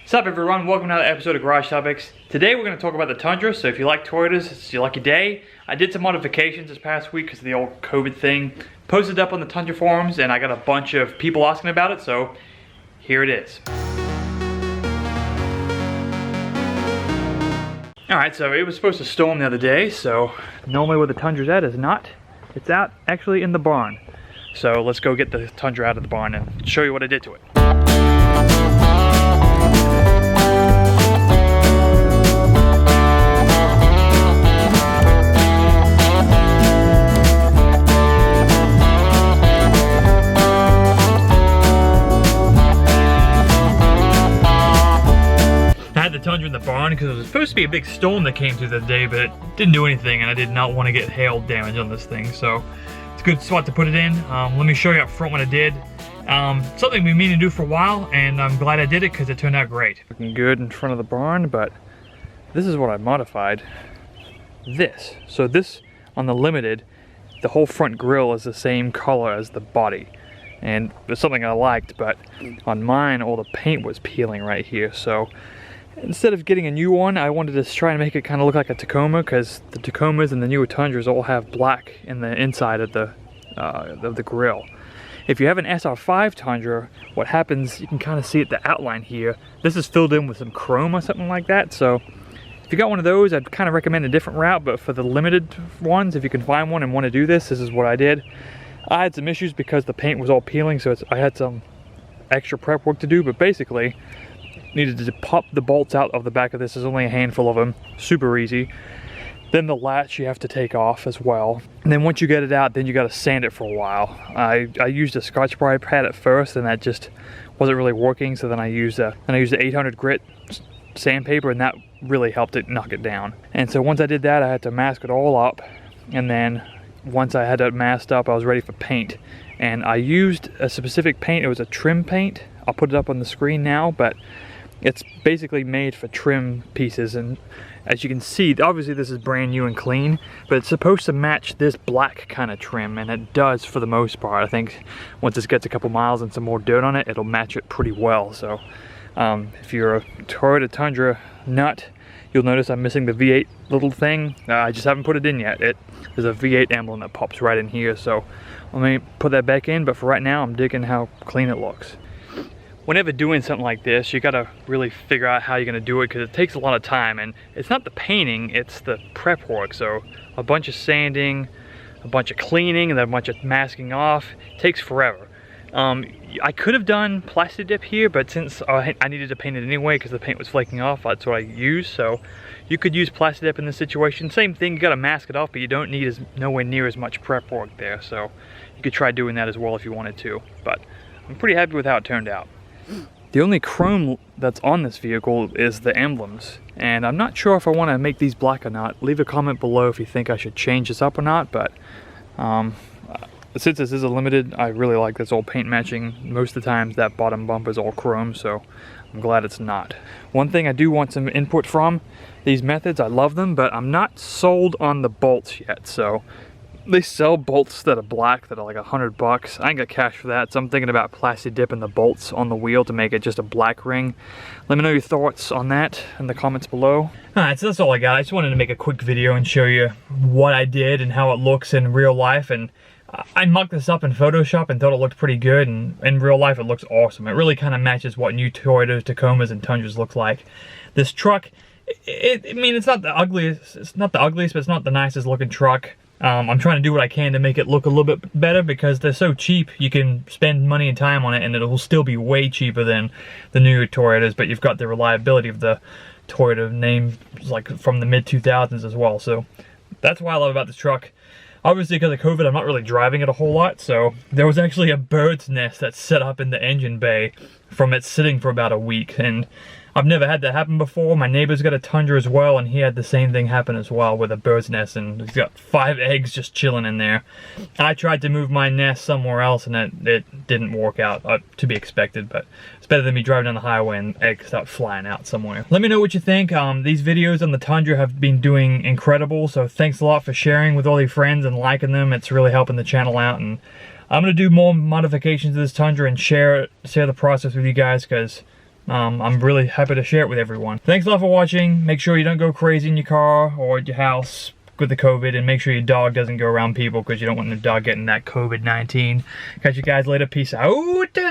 What's up everyone, welcome to another episode of Garage Topics. Today we're going to talk about the Tundra, so if you like Toyotas, it's your lucky day. I did some modifications this past week because of the old COVID thing. Posted up on the Tundra forums and I got a bunch of people asking about it, so here it is. Alright, so it was supposed to storm the other day, so normally where the Tundra's at is not. It's out actually in the barn. So let's go get the Tundra out of the barn and show you what I did to it. Tundra in the barn because it was supposed to be a big storm that came through the day, but it didn't do anything and I did not want to get hail damage on this thing, so it's a good spot to put it in. Let me show you up front what I did. Something we mean to do for a while, and I'm glad I did it because it turned out great. Looking good in front of the barn, but this is what I modified. So this on the Limited, the whole front grille is the same color as the body, and it's something I liked, but on mine all the paint was peeling right here, so instead of getting a new one, I wanted to try and make it kind of look like a Tacoma, because the Tacomas and the newer Tundras all have black in the inside of the grille. If you have an SR5 Tundra, what happens, you can kind of see it, the outline here. This is filled in with some chrome or something like that, so if you got one of those, I'd kind of recommend a different route, but for the Limited ones, if you can find one and want to do this, this is what I did. I had some issues because the paint was all peeling, so I had some extra prep work to do, but basically, needed to pop the bolts out of the back of this. There's only a handful of them, super easy. Then the latch you have to take off as well. And then once you get it out, then you got to sand it for a while. I used a Scotch-Brite pad at first, and that just wasn't really working. So then I used the 800 grit sandpaper, and that really helped it knock it down. And so once I did that, I had to mask it all up. And then once I had it masked up, I was ready for paint. And I used a specific paint. It was a trim paint. I'll put it up on the screen now, but it's basically made for trim pieces, and as you can see, obviously this is brand new and clean, but it's supposed to match this black kind of trim, and it does for the most part. I think once this gets a couple miles and some more dirt on it, it'll match it pretty well. So if you're a Toyota Tundra nut, you'll notice I'm missing the V8 little thing. I just haven't put it in yet. There's a V8 emblem that pops right in here, so let me put that back in, but for right now I'm digging how clean it looks. Whenever doing something like this, you gotta really figure out how you're gonna do it, because it takes a lot of time, and it's not the painting, it's the prep work. So a bunch of sanding, a bunch of cleaning, and then a bunch of masking off. It takes forever. I could have done plastic dip here, but since I needed to paint it anyway because the paint was flaking off, that's what I used. So you could use plastic dip in this situation. Same thing, you gotta mask it off, but you don't need nowhere near as much prep work there. So you could try doing that as well if you wanted to. But I'm pretty happy with how it turned out. The only chrome that's on this vehicle is the emblems, and I'm not sure if I want to make these black or not. Leave a comment below if you think I should change this up or not, but since this is a Limited, I really like this old paint matching. Most of the times that bottom bumper is all chrome, so I'm glad it's not. One thing I do want some input from, these methods, I love them, but I'm not sold on the bolts yet. So they sell bolts that are black that are like $100. I ain't got cash for that, so I'm thinking about plastic dipping the bolts on the wheel to make it just a black ring. Let me know your thoughts on that in the comments below. Alright, so that's all I got. I just wanted to make a quick video and show you what I did and how it looks in real life. And I mucked this up in Photoshop and thought it looked pretty good, and in real life it looks awesome. It really kind of matches what new Toyotas, Tacomas, and Tundras look like. This truck, I mean, it's not the ugliest, but it's not the nicest looking truck. I'm trying to do what I can to make it look a little bit better because they're so cheap. You can spend money and time on it and it will still be way cheaper than the newer Toyotas, but you've got the reliability of the Toyota name, like from the mid-2000s as well. So that's what I love about this truck. Obviously because of COVID, I'm not really driving it a whole lot, so there was actually a bird's nest that's set up in the engine bay from it sitting for about a week, and I've never had that happen before. My neighbor's got a Tundra as well, and he had the same thing happen as well with a bird's nest, and he's got 5 eggs just chilling in there. I tried to move my nest somewhere else, and it didn't work out, to be expected, but it's better than me driving down the highway and eggs start flying out somewhere. Let me know what you think. These videos on the Tundra have been doing incredible, so thanks a lot for sharing with all your friends and liking them. It's really helping the channel out, and I'm going to do more modifications to this Tundra and share the process with you guys, because I'm really happy to share it with everyone. Thanks a lot for watching. Make sure you don't go crazy in your car or at your house with the COVID, and make sure your dog doesn't go around people because you don't want the dog getting that COVID-19. Catch you guys later. Peace out.